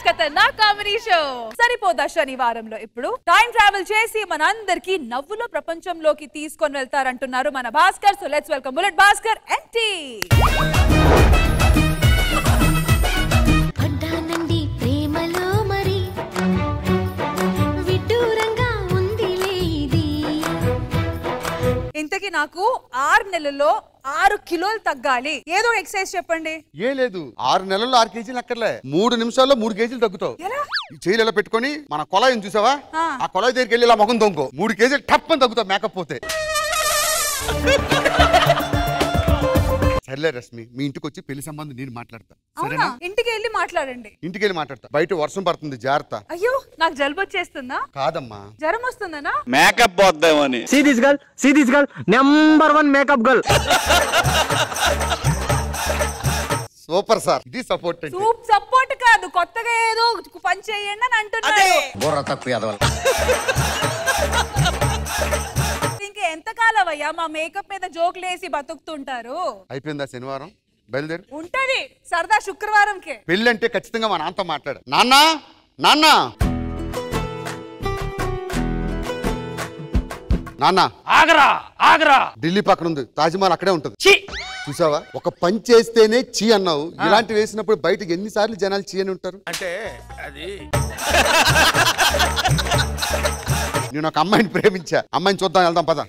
ఖతర్నాక్ comedy show సరిపోదా శనివారంలో ఇప్పుడు time travel చేసి మనందరికి నవ్వుల ప్రపంచంలోకి తీసుకొని వెళ్తారంటున్నారు మన Bhaskar. So let's welcome bullet Bhaskar and team. ఇంతకీ నాకు 6 నెలల్లో 6 కిలోలు తగ్గాలి. ఏదో ఎక్సర్సైజ్ చెప్పండి. ఏ లేదు 6 నెలల్లో 6 కేజీలు అక్కర్లే 3 నిమిషాల్లో 3 కేజీలు తగ్గుతావు. చేయిలు ఎలా పెట్టుకొని మన కొలాయిని చూసావా, ఆ కొలాయి దగ్గరికి వెళ్ళి ఇలా ముఖం తొంగో 3 కేజీలు టప్ అని తగ్గుతావు మేకప్ పోతే. సర్లే రశ్మి, మీ ఇంటికి వచ్చి పెళ్లి సంబంధం నేను మాట్లాడతా. సరేనా? ఇంటికి వెళ్ళి మాట్లాడండి. ఇంటికి వెళ్ళి మాట్లాడతా. బయట వర్షం పడుతుంది, జాగ్రత్త. అయ్యో, నాకు జలుబు వచ్చేస్తుందా? కాదమ్మా, జ్వరం వస్తుందనా? మేకప్ పోద్దామని. See this girl number 1 makeup girl. Super sir, ఇది సపోర్ట్. సపోర్ట్ కాదు, కొత్తగా ఏదో పని చేయండి అని అంటున్నారు. ఎంతకాలం అయ్యా మా మేకప్ మీద జోకులు వేసి బతుకుతుంటారు? అయిపోయిందా శనివారం? బయలుదేరు. ఉంటది సరదా శుక్రవారంకే. పెళ్ళి అంటే ఖచ్చితంగా మా నాన్నతో మాట్లాడు. నాన్న నాన్న నాన్న ఆగరా ఆగరా. ఢిల్లీ పక్కన ఉంది, తాజ్మహల్ అక్కడే ఉంటది. చూసావా, ఒక పని చేస్తేనే చీ అన్నావు. ఇలాంటి వేసినప్పుడు బయటకు ఎన్నిసార్లు జనాలు చీ అని ఉంటారు. అంటే అది నేను ఒక అమ్మాయిని ప్రేమించా, అమ్మాయిని చూద్దాం, వెళ్దాం పద.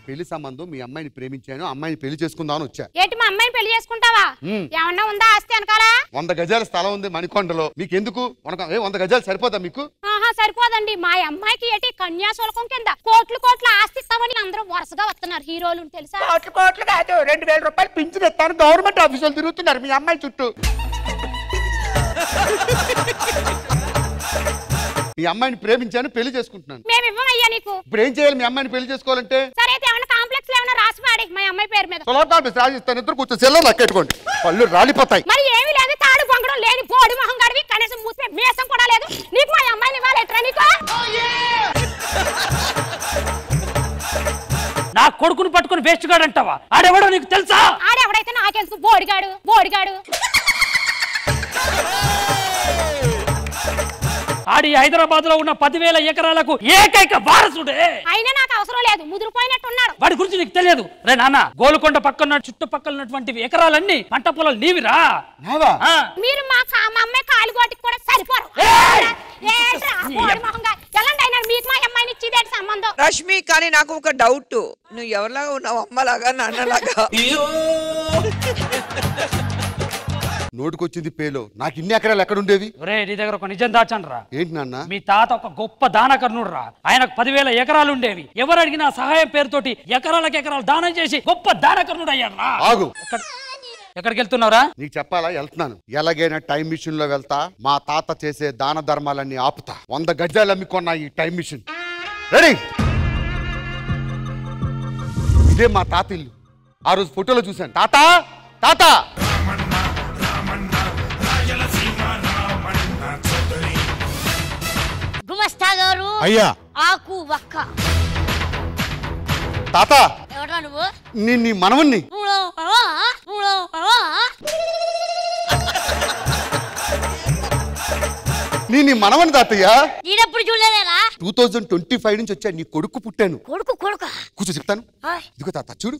పెళ్లి సంబంధం మీ అమ్మాయిని ప్రేమించాను, అమ్మాయిని పెళ్లి చేసుకుందామని వచ్చా. ఏంటి మా అమ్మాయిని పెళ్లి చేసుకుంటావా? ఏమన్నా ఉందా ఆస్తి వెనకాలా? 100 గజాల స్థలం ఉంది మణికొండలో. మీకు ఎందుకు? 100 గజాలు సరిపోదా మీకు? సరిపోదండి. మా అమ్మాయికి ఏంటి కన్యాశుల్కం కింద కోట్లు ఆస్తి ఇస్తామని అందరూ వరుసగా వస్తున్నారు హీరోలు, తెలుసా? కోట్లు కాదు, 2000 రూపాయలు పింఛన్ ఇస్తాను గవర్నమెంట్ ఆఫీసులు తిరుగుతున్నారు మీ అమ్మాయి చుట్టూ. మీ అమ్మాయిని ప్రేమించాను, పెళ్లి చేసుకుంటున్నాను. మేము ఇవ్వమయ్యా నీకు. ఇప్పుడు ఏం చేయాలి మీ అమ్మాయిని పెళ్లి చేసుకోవాలంటే? సరే అయితే ఏమైనా కాంప్లెక్స్ ఏమైనా రాసి పాడి మా అమ్మాయి పేరు మీద. రాసిస్తాను, ఇద్దరు కూర్చొని సెల్లో లెక్కెట్టుకోండి, పళ్ళు రాలిపోతాయి. మరి ఏమీ లేదు, తాడు పొంగడం లేని పోడి మొహం గడివి, కనీసం మూసి మీసం కూడా లేదు. నీకు మా అమ్మాయిని ఇవ్వాలి ఎట్రా నీకు? నా కొడుకుని పట్టుకుని వేస్ట్ గాడు అంటావా? ఆడెవడో నీకు తెలుసా? ఆడెవడైతే నాకెందుకు, బోడిగాడు. ఆడి హైదరాబాద్ లో ఉన్న 10,000 ఎకరాలకు ఏకైక వారసుడే. అయినా నాకు అవసరం లేదు, ముదిరిపోయినట్టున్నాడు. వాడి గురించి నీకు తెలియదు. రే నాన్న, గోల్కొండ పక్కన చుట్టుపక్కల ఉన్నటువంటి ఎకరాలన్నీ పంట పొలాలు నీవిరా. మీరు మా అమ్మాయి కాలుగోటికి కూడా సరిపోరు. మీకు మా అమ్మాయిని ఇచ్చేది సంబంధం. రష్మి, కానీ నాకు ఒక డౌట్, నువ్వు ఎవరిలాగా ఉన్నావు? అమ్మలాగా, నాన్నలాగా? నోటుకొచ్చింది పేలో. నాకు ఇన్ని ఎకరాలు ఎక్కడ ఉండేవి? నీ దగ్గర ఒక నిజం దాచండ్రా. ఏంటి నాన్న? మీ తాత ఒక గొప్ప దానకర్ణుడు రా. ఆయనకు 10,000 ఎకరాలు ఉండేవి. ఎవరు అడిగినా సహాయం పేరుతోటి ఎకరాలకు దానం చేసి గొప్ప దానకర్ణుడు అయ్యాడు. ఆగు, ఎక్కడికి వెళ్తున్నావురా? నీకు చెప్పాలా? వెళ్తున్నాను. ఎలాగైనా టైం మిషన్ లో వెళ్తా, మా తాత చేసే దాన ధర్మాలన్నీ ఆపుతా. 100 గజాలు అమ్మికొన్నా ఈ టైం మిషన్. రెడీ? ఇదే మా తాత ఇల్లు. ఆ రోజు ఫోటోలో చూశాను. తాత తాత గుమస్తా గారు, అయ్యా, ఆకు వక్క. తాత, ఎవడా నువ్వు? నీ మనవన్ని. నీ మనవని తాతయ్య. నేనెప్పుడు చూడలేదా? 2025 నుంచి వచ్చా. నీ కొడుకు పుట్టాను. కొడుకు? కూర్చో చెప్తాను. ఇదిగో తాత చూడు,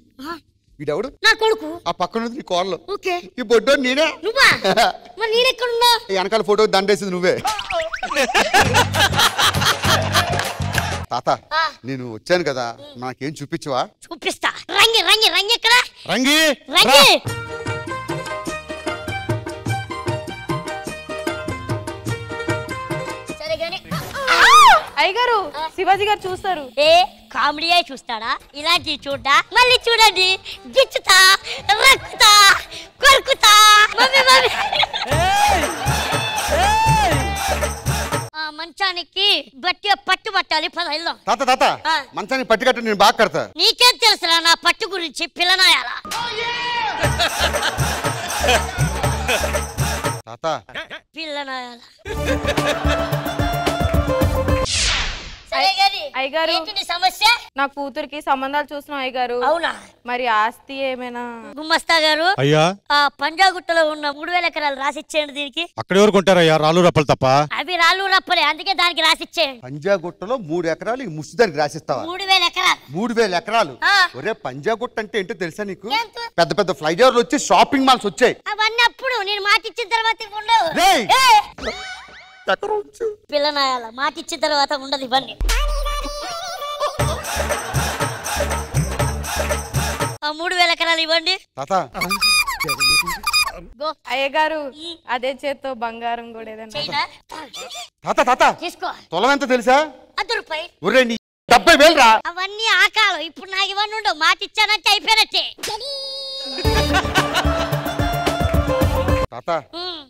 వీడెవడు? నా కొడుకు. ఆ పక్కన నీ కోడలు. ఓకే. ఈ బొడ్డో నేనే. నువ్వా? మరి నేనెక్కడున్నా? వెనకాల ఫోటో దండేసింది నువ్వే. తాత, నేను వచ్చాను కదా, నాకేం చూపించవా? చూపిస్తా. రంగి ఎక్కడ? రంగి. సరే గాని అయ్యగారు, శివాజీ గారు చూస్తారు. కామెడీ అయి చూస్తాడా? ఇలాంటి చూడ్డా? మళ్ళీ చూడండి, గిచ్చుతా, రక్కుతా, కొరుకుతా. మంచానికి గట్టిగా పట్టు పట్టాలి. పదైల్లో తాత మంచానికి పట్టు కట్టు, నేను బాగా కడతా. నీకేం తెలుసురా నా పట్టు గురించి? పిల్లనాయాలా? తాత, పిల్లనాయాలా? సరే గాని అయ్యగారు ఏంటి నీ సమస్య? నా కూతురికి సంబంధాలు చూస్తున్నాం అయ్యగారు. అవునా? మరి ఆస్తి ఏమైనా? గుమ్మస్తా గారు అయ్యా ఆ పంజాగుట్టలో ఉన్న 3000 ఎకరాలు రాసిచ్చేయండి దీనికి. అక్కడ ఎవరు కొంటారయ్యా రాళ్ళు రప్పలు తప్ప? అవి రాళ్ళు రప్పలే, అందుకే దానికి రాసిచ్చేయండి. పంజాగుట్టలో 3 ఎకరాలు ఈ ముష్టిదానికి రాసిస్తావా? 3000 ఎకరాలు. 3000 ఎకరాలు. ఆ. ఒరే పంజాగుట్ట అంటే ఏంటో తెలుసా నీకు? ఏంటో? పెద్ద పెద్ద ఫ్లైఓవర్లు వచ్చి షాపింగ్ మాల్స్ వచ్చాయి. అవన్నీ అప్పుడు నేను మాట ఇచ్చిన తర్వాత ఉండవు. రేయ్! ఏయ్! ఎక్కడ వచ్చు? పిల్లనాయాల మాట ఇచ్చిన తర్వాత ఉండదు ఇవన్నీ. ఆ 3000 ఎకరాలు ఇవ్వండి. తాత గో అయ్యగారు అదే చేత్తో బంగారం కూడా ఏదైనా. చైనా తాత తాత తీసుకో. తొలం ఎంత తెలుసా? 100 రూపాయలు. ఒరే నీ 70,000 రా. అవన్నీ ఆకాలం. ఇప్పుడు నాకు ఇవన్నీ ఉండవు. మాట ఇచ్చానంటే అయిపోయినట్టే. తాత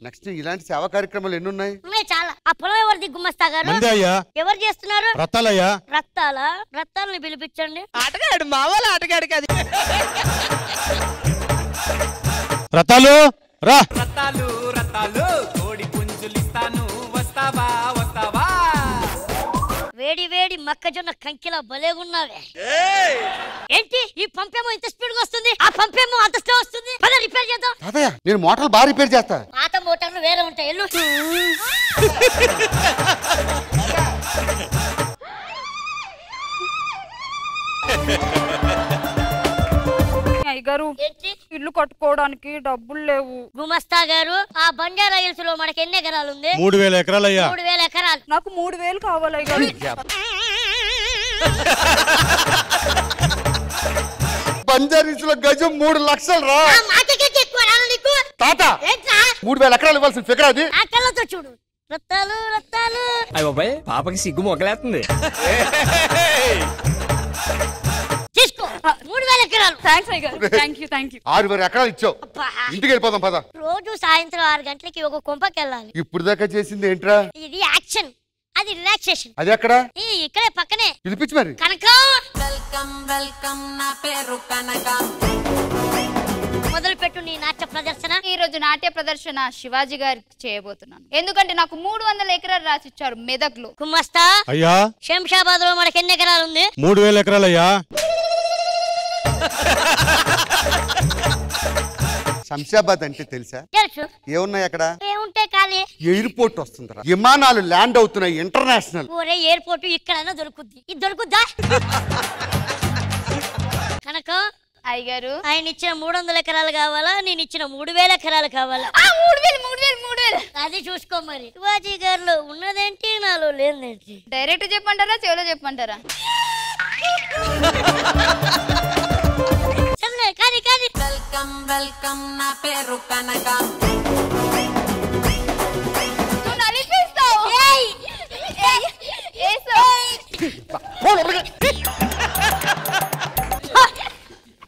నెక్స్ట్ ఇలాంటి సేవా కార్యక్రమాలు ఎన్ని ఉన్నాయి? ఉన్నాయి చాలా. ఆ పొలం ఎవరిది గుమ్మస్తా గారు? మందే అయ్యా. ఎవరు చేస్తున్నారు? రత్తాలయ్యా. రక్తాలా? రక్తాలని పిలిపించండి. ఆటగాడు మా వాళ్ళ ఆటగాడు కాదు. రత్తాలు రా. రత్తాలు రత్తాలు కోడి పుంజులిస్తాను వస్తావా వస్తావా. వేడి వేడి మొక్కజొన్న కంకిలా భలేగున్నావే. ఏంటి ఈ పంపేమో ఇంత స్పీడ్ గా వస్తుంది, ఆ పంపేమో అంత స్లో వస్తుంది. పద రిపేర్ చేద్దాం. తాతయ్య నేను మోటార్లు బాగా రిపేర్ చేస్తా. పాత మోటార్లు వేరే ఉంటాయి. ఎల్లు. అయ్యగారు ఏంటి? ఇల్లు కట్టుకోవడానికి డబ్బులు లేవు. గుమస్తా గారు ఆ బంజారా హిల్స్ లో మనకి ఎన్ని ఎకరాలు ఉంది? 3000 ఎకరాలయ్యా. 3000 ఎకరాలు. నాకు 3000 కావాలి అయ్యగారు. బంజారీస్ లో గజం 3 లక్షలు రా. ఆ మాటకంటే ఎక్కువ రాను నీకు. తాత ఏంట్రా? 3000 ఎకరాలు ఇవ్వాల్సిన ఫిగర్ అది. ఆ కళ్ళతో చూడు. రత్తాలు రత్తాలు. అయ్య బాబాయ్ పాపకి సిగ్గు మొగలేస్తుంది. తీసుకో 3000 ఎకరాలు. థ్యాంక్స్ అయ్యగారు. థ్యాంక్ యూ 6,000 ఎకరాలు ఇచ్చావు. అబ్బా. ఇంటికి వెళ్ళిపోదాం పద. రోజు సాయంత్రం 6 గంటలకి ఒక కొంపకి వెళ్ళాలి. ఇప్పుడు దాకా చేసింది ఏంట్రా? ఇది యాక్షన్, అది రిలాక్సేషన్. అది ఎక్కడ? ఇక్కడే పక్కనే. పిలిపించి మరి. కనక వెల్కమ్ వెల్కమ్ నా పేరు కనక. మొదలు పెట్టు నీ నాట్య ప్రదర్శన. ఈ రోజు నాట్య ప్రదర్శన శివాజీ గారికి చేయబోతున్నాను. ఎందుకంటే నాకు 300 ఎకరాలు రాసిచ్చారు మెదక్లో. కుమ్మస్తా అయ్యా శంషాబాద్ లో మనకి ఎన్ని ఎకరాలు ఉంది? 3000 ఎకరాలయ్యా. శంషాబాద్ అంటే తెలుసా? తెలుసు. ఏమున్నాయి అక్కడ? ఏముంటే ఖాళీ. ఎయిర్పోర్ట్ వస్తుందిరా. విమానాలు ల్యాండ్ అవుతున్నాయి ఇంటర్నేషనల్. ఒరే ఎయిర్పోర్ట్ ఇక్కడైనా దొరుకుద్ది. ఇది దొరుకుద్దా? కనుక అయ్యగారు ఆయన ఇచ్చిన 300 ఎకరాలు కావాలా, నేను ఇచ్చిన 3000 ఎకరాలు కావాలా? 3000 అది చూసుకో మరి. శివాజీ గారిలో ఉన్నదేంటి, నాలో లేదేంటి? డైరెక్ట్ చెప్పమంటారా చెవిలో చెప్పమంటారా? సరే కానీ కానీ వెల్కమ్ వెల్కమ్ నా పేరు కనక. నువ్వు నలిపిస్తావు.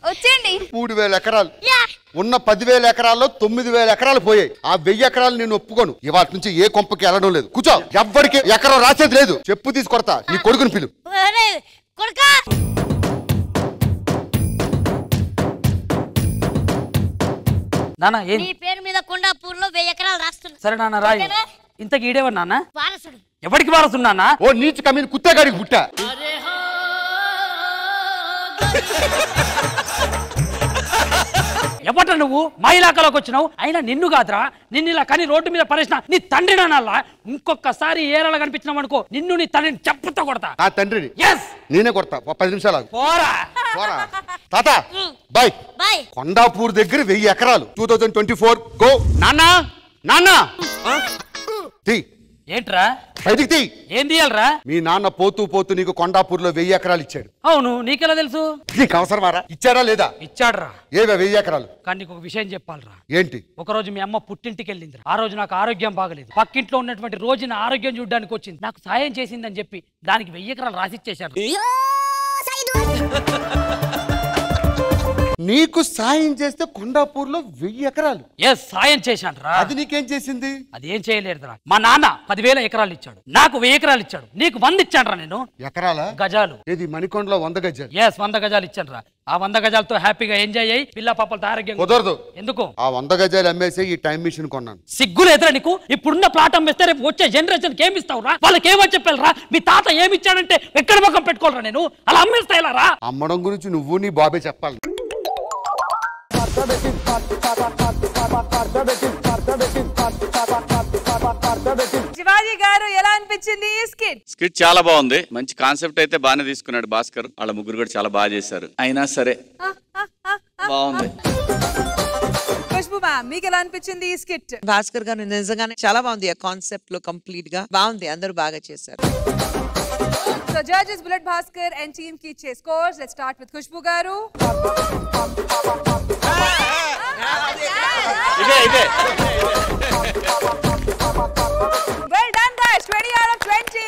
వచ్చేయండి. 3,000 ఎకరాలు యా ఉన్న 10,000 ఎకరాల్లో 9,000 ఎకరాలు పోయాయి. ఆ 1000 ఎకరాలు నేను ఒప్పుకోను. ఇవాళ నుంచి ఏ కొంపకి వెళ్ళడం లేదు. కూర్చో. ఎవ్వరికి ఎకరం రాసేది లేదు. చెప్పు తీసుకొడతా. నీ కొడుకుని పిలు. ఒరే కొడుకా. నాన్న ఏం నీ పేరు మీద కొండాపూర్ లో 1000 ఎకరాలు రాస్తున్నా. సరే నాన్న రాయి. ఓకేనా? ఇంతకి ఈడేవరు నాన్న? వారసుడు. ఎవరికి వారసున్నా? ఓ నీచు కమీని కుత్తగాడికి పుట్టా. ఎవట నువ్వు మా ఇలాకాలోకి వచ్చినావు? అయినా నిన్ను కాదురా, నిన్ను ఇలా కానీ రోడ్డు మీద పరేసిన నీ తండ్రి నాన్నల్లా. ఇంకొకసారి ఏరలా కనిపించినావు అనుకో, నిన్ను నీ తండ్రిని చెప్పుతో కొడతా. నా తండ్రిని ఎస్ నేనే కొడతా. 10 నిమిషాలు ఆగు. పోరా. పోరా. తాత బాయ్. బాయ్. కొండాపూర్ దగ్గర 1000 ఎకరాలు 2024 గో. నాన్న నాన్న తీ ఏంట్రా బయటికి తీ. ఏం తీయాలరా? మీ నాన్న పోతూ పోతూ నీకు కొండాపూర్లో 1000 ఎకరాలు ఇచ్చాడు. అవును, నీకెలా తెలుసు? నీకు అవసరమారా? ఇచ్చారా లేదా? ఇచ్చాడ్రా. ఏవే 1000 ఎకరాలు? కానీ నీకు ఒక విషయం చెప్పాలరా. ఏంటి? ఒకరోజు మీ అమ్మ పుట్టింటికి వెళ్ళిందిరా. ఆ రోజు నాకు ఆరోగ్యం బాగలేదు. పక్కింట్లో ఉన్నటువంటి రోజు నా ఆరోగ్యం చూడడానికి వచ్చింది. నాకు సాయం చేసిందని చెప్పి దానికి 1000 ఎకరాలు రాసిచ్చేశారు. నీకు సాయం చేస్తే కొండాపూర్ లో 1000 ఎకరాలు సాయం చేశాను రా. అది నీకేం చేసింది? అది ఏం చేయలేదురా. మా నాన్న 10,000 ఎకరాలు ఇచ్చాడు, నాకు 1000 ఎకరాలు ఇచ్చాడు. నీకు 100 ఇచ్చాను రా. నేను ఎకరాల గజాలు. ఇది మణికొండలో 100 గజాలు. 100 గజాలు ఇచ్చాను రా. ఆ 100 గజాలతో హ్యాపీగా ఎంజాయ్ అయ్యి పిల్ల పాపలతో ఆరోగ్యం. కుదరదు. ఎందుకు? ఆ 100 గజాలు అమ్మేసి ఈ టైం మిషన్ కొన్నాను. సిగ్గు లేదురా నీకు? ఇప్పుడున్న ప్లాట్ అమ్మేస్తే రేపు వచ్చే జనరేషన్ కి ఏమి ఇస్తావురా? వాళ్ళకి ఏమని చెప్పాలరా? మీ తాత ఏమి ఇచ్చాడంటే ఎక్కడ ముఖం పెట్టుకోవాలరా? నేను అలా అమ్మేస్తా ఇలా రా. అమ్మడం గురించి నువ్వు నీ బాబే చెప్పాలి. శివాజీ గారు ఎలా అనిపించింది ఈ స్కిట్? స్కిట్ చాలా బాగుంది. మంచి కాన్సెప్ట్ అయితే బాగానే తీసుకున్నాడు భాస్కర్. వాళ్ళ ముగ్గురు కూడా చాలా బాగా చేశారు. అయినా సరే బాగుంది. ఖుష్బు మ్యామ్, మీకు ఎలా అనిపించింది ఈ స్కిట్? భాస్కర్ గారు నిజంగానే చాలా బాగుంది. ఆ కాన్సెప్ట్ లో కంప్లీట్ గా బాగుంది. అందరూ బాగా చేశారు. So judges Bullet Bhaskar and team ki iche scores. Let's start with Khushbu garu. Well done guys, 20 out of 20.